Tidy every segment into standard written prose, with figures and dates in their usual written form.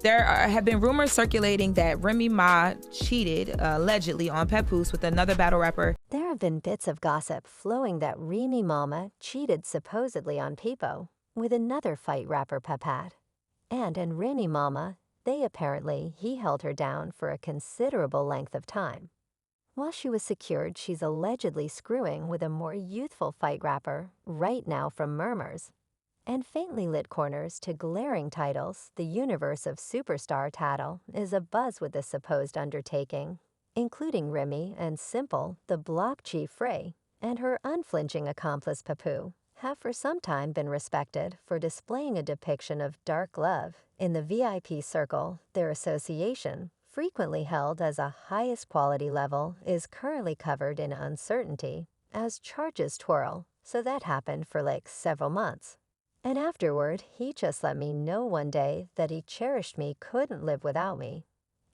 Have been rumors circulating that Remy Ma cheated allegedly on Papoose with another battle rapper. There have been bits of gossip flowing that Remy Mama cheated supposedly on Peepo with another fight rapper Papat. And in Remy Mama, he held her down for a considerable length of time. While she was secured, she's allegedly screwing with a more youthful fight rapper right now from Murmurs. And faintly lit corners to glaring titles, the universe of superstar tattle is abuzz with this supposed undertaking, including Remy and Simple, the block chief Frey, and her unflinching accomplice Papoose, have for some time been respected for displaying a depiction of dark love in the VIP circle. Their association, frequently held as a highest quality level, is currently covered in uncertainty as charges twirl, so that happened for like several months. And afterward, he just let me know one day that he cherished me, couldn't live without me.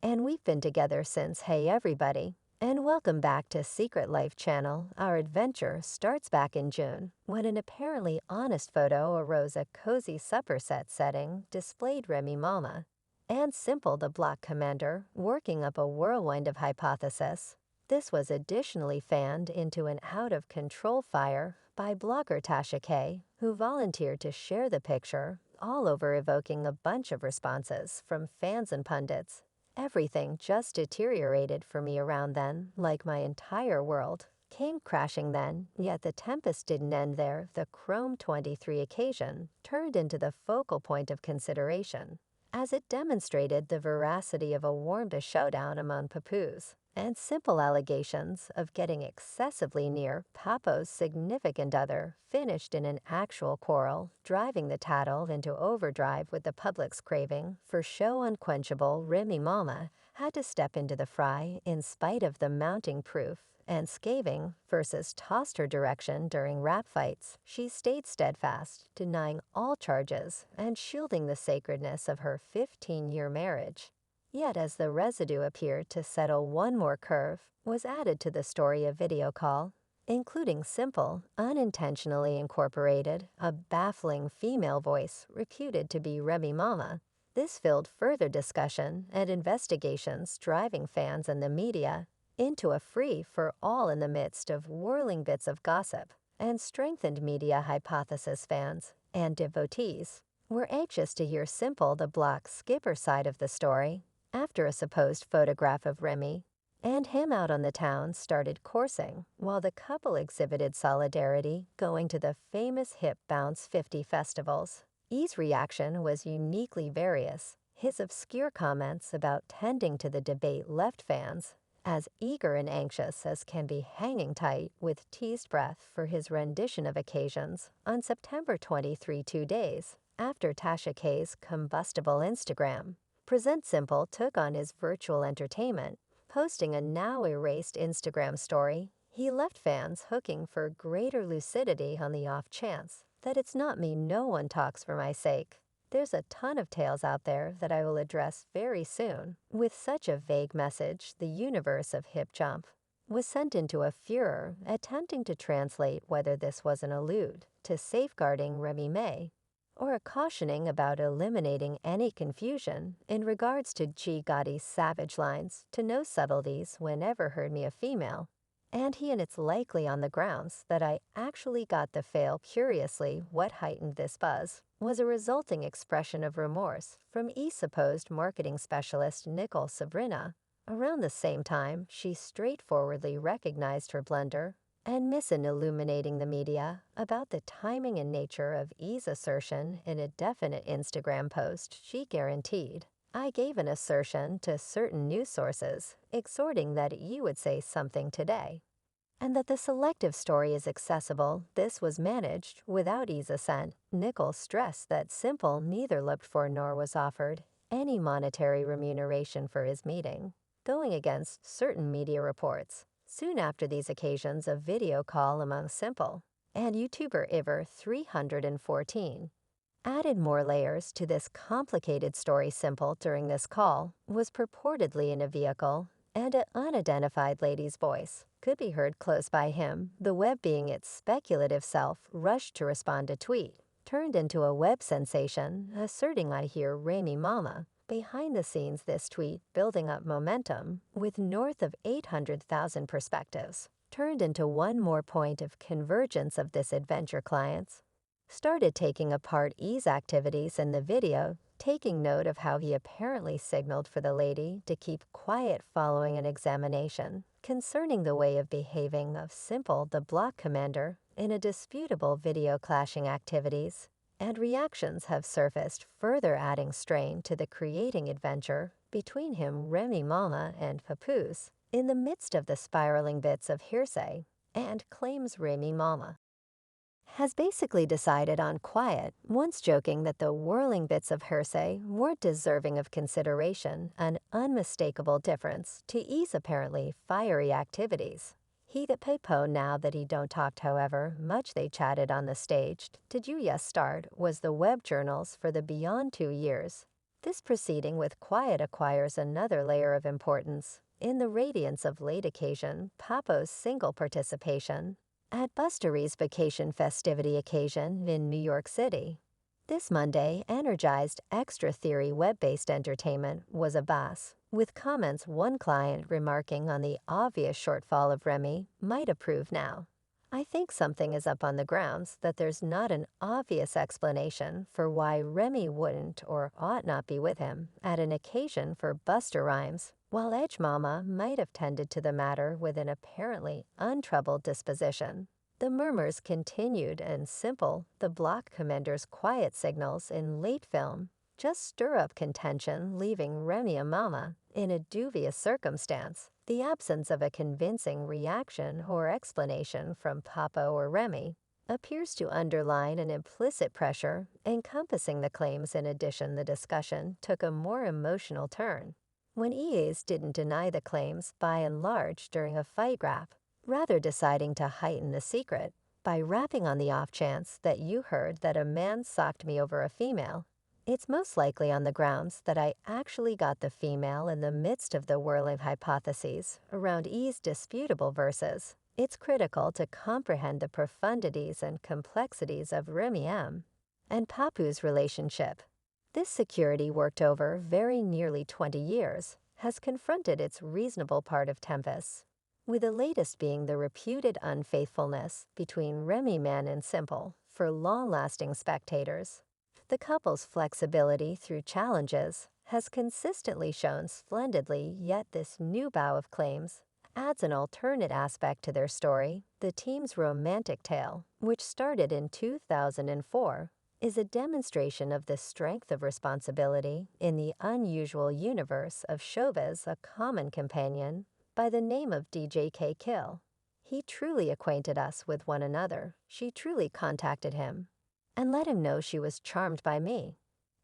And we've been together since. Hey everybody, and welcome back to Secret Life Channel. Our adventure starts back in June, when an apparently honest photo arose. A cozy supper set setting displayed Remy Mama and Simple the block commander working up a whirlwind of hypothesis. This was additionally fanned into an out-of-control fire by blogger Tasha K, who volunteered to share the picture, all over evoking a bunch of responses from fans and pundits. Everything just deteriorated for me around then, like my entire world came crashing then, yet the tempest didn't end there. The Chrome 23 occasion turned into the focal point of consideration, as it demonstrated the veracity of a warm-to showdown among Papoose and Simple allegations of getting excessively near Papo's significant other finished in an actual quarrel, driving the tattle into overdrive with the public's craving for show. Unquenchable Remy Mama had to step into the fry in spite of the mounting proof, and scathing versus tossed her direction during rap fights. She stayed steadfast, denying all charges and shielding the sacredness of her 15-year marriage. Yet as the residue appeared to settle, one more curve was added to the story. A video call, including Simple, unintentionally incorporated a baffling female voice reputed to be Remy Mama. This filled further discussion and investigations, driving fans and the media into a free-for-all in the midst of whirling bits of gossip, and strengthened media hypothesis. Fans and devotees were anxious to hear Simple the block skipper side of the story, after a supposed photograph of Remy and him out on the town started coursing, while the couple exhibited solidarity going to the famous Hip Bounce 50 festivals. E's reaction was uniquely various. His obscure comments about tending to the debate left fans as eager and anxious as can be, hanging tight with teased breath for his rendition of occasions on September 23, 2 days after Tasha K's combustible Instagram present. Simple took on his virtual entertainment, posting a now erased Instagram story. He left fans hooking for greater lucidity on the off chance that it's not me, no one talks for my sake. There's a ton of tales out there that I will address very soon. With such a vague message, the universe of Hip Jump was sent into a furor, attempting to translate whether this was an allude to safeguarding Remy May, or a cautioning about eliminating any confusion in regards to G. Gotti's savage lines to no subtleties whenever heard me a female. And it's likely on the grounds that I actually got the fail. Curiously, what heightened this buzz was a resulting expression of remorse from E's supposed marketing specialist Nicole Sabrina. Around the same time, she straightforwardly recognized her blunder and illuminating the media about the timing and nature of E's assertion in a definite Instagram post. She guaranteed I gave an assertion to certain news sources, exhorting that E would say something today, and that the selective story is accessible. This was managed without E's assent. Nicole stressed that Simple neither looked for nor was offered any monetary remuneration for his meeting, going against certain media reports. Soon after these occasions, a video call among Simple and YouTuber Iver 314 added more layers to this complicated story. Simple, during this call, was purportedly in a vehicle, and an unidentified lady's voice could be heard close by him. The web, being its speculative self, rushed to respond to tweet, turned into a web sensation, asserting I hear Remy Mama. Behind the scenes, this tweet, building up momentum, with north of 800,000 perspectives, turned into one more point of convergence of this adventure clients. Started taking apart Eazy's activities in the video, taking note of how he apparently signaled for the lady to keep quiet following an examination concerning the way of behaving of Simple the block commander in a disputable video clashing activities, and reactions have surfaced further adding strain to the creating adventure between him, Remy Mama, and Papoose in the midst of the spiraling bits of hearsay, and claims Remy Mama has basically decided on quiet, once joking that the whirling bits of hearsay weren't deserving of consideration, an unmistakable difference to Eazy's apparently fiery activities. He that Pepo now that he don't talked however much they chatted on the stage, did you yes start, was the web journals for the beyond 2 years. This proceeding with quiet acquires another layer of importance, in the radiance of late occasion, Papo's single participation at Bustery's vacation festivity occasion in New York City. This Monday, energized extra theory web-based entertainment was a boss, with comments one client remarking on the obvious shortfall of Remy might approve now. I think something is up on the grounds that there's not an obvious explanation for why Remy wouldn't or ought not be with him at an occasion for Buster Rhymes, while Edge Mama might have tended to the matter with an apparently untroubled disposition. The murmurs continued, and Simple, the block commander's quiet signals in late film, just stir up contention, leaving Remy and Mama in a dubious circumstance. The absence of a convincing reaction or explanation from Papa or Remy appears to underline an implicit pressure encompassing the claims. In addition, the discussion took a more emotional turn when Eazy didn't deny the claims by and large during a fight rap, rather deciding to heighten the secret by rapping on the off chance that you heard that a man socked me over a female. It's most likely on the grounds that I actually got the female in the midst of the whirling hypotheses around Eazy's disputable verses. It's critical to comprehend the profundities and complexities of Remy M. and Papoose relationship. This security, worked over very nearly 20 years, has confronted its reasonable part of tempests, with the latest being the reputed unfaithfulness between Remy Man and Simple for long-lasting spectators. The couple's flexibility through challenges has consistently shown splendidly, yet this new bout of claims adds an alternate aspect to their story. The team's romantic tale, which started in 2004, is a demonstration of the strength of responsibility in the unusual universe of showbiz. A common companion by the name of DJ K. Kill. He truly acquainted us with one another. She truly contacted him and let him know she was charmed by me.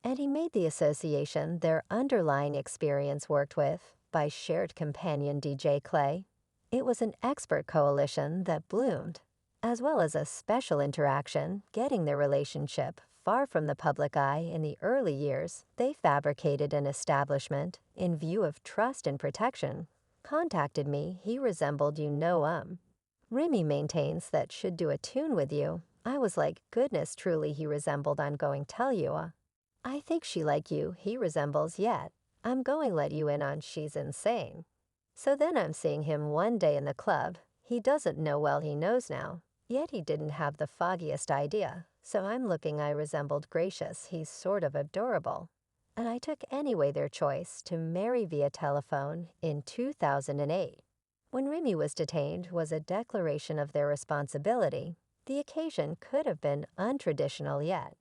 And he made the association their underlying experience worked with by shared companion DJ Clay. It was an expert coalition that bloomed, as well as a special interaction, getting their relationship far from the public eye. In the early years, they fabricated an establishment in view of trust and protection. Contacted me, he resembled Remy maintains that should do a tune with you. I was like, goodness, truly he resembled. I'm going tell you. I think she like you, he resembles yet. I'm going let you in on she's insane. So then I'm seeing him one day in the club. He doesn't know, well he knows now. Yet he didn't have the foggiest idea. So I'm looking, I resembled gracious, he's sort of adorable. And I took anyway their choice to marry via telephone in 2008. When Remy was detained was a declaration of their responsibility. The occasion could have been untraditional, yet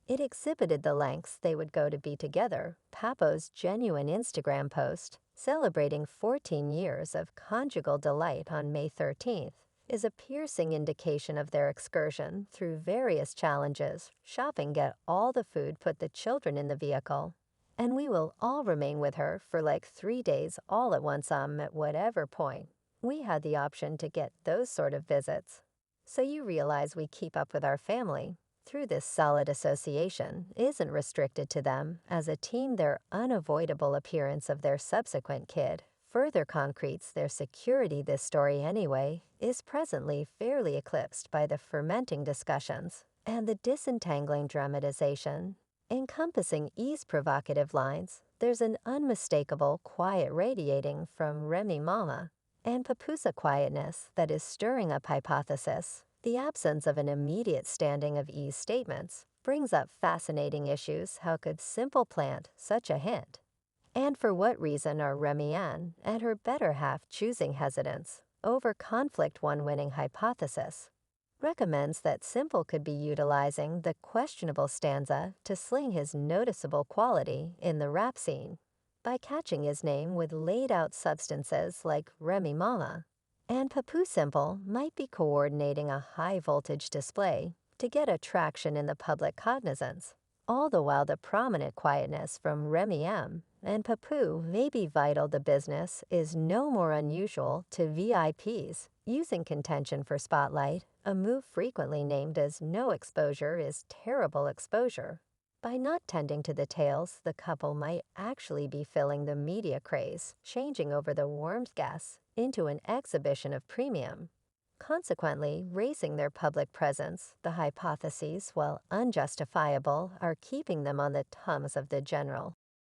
it exhibited the lengths they would go to be together. Papo's genuine Instagram post celebrating 14 years of conjugal delight on May 13th is a piercing indication of their excursion through various challenges, shopping, get all the food, put the children in the vehicle, and we will all remain with her for like 3 days all at once. At whatever point we had the option to get those sort of visits. So you realize we keep up with our family through this solid association isn't restricted to them as a team. Their unavoidable appearance of their subsequent kid further concretes their security. This story anyway is presently fairly eclipsed by the fermenting discussions And the disentangling dramatization, encompassing E's provocative lines, there's an unmistakable quiet radiating from Remy Mama, and Papoose quietness that is stirring up hypothesis. The absence of an immediate standing of E's statements brings up fascinating issues. How could simple plant such a hint? And for what reason are Remy Ann and her better half choosing hesitance over conflict? One winning hypothesis recommends that Simple could be utilizing the questionable stanza to sling his noticeable quality in the rap scene by catching his name with laid-out substances like Remy Mama. And Papoose Simple might be coordinating a high-voltage display to get attraction in the public cognizance, all the while the prominent quietness from Remy M and Papoose may be vital. The business is no more unusual to VIPs using contention for spotlight, a move frequently named as no exposure is terrible exposure. By not tending to the tails, the couple might actually be filling the media craze, changing over the warmed guests into an exhibition of premium, consequently raising their public presence. The hypotheses, while unjustifiable, are keeping them on the tongues of the general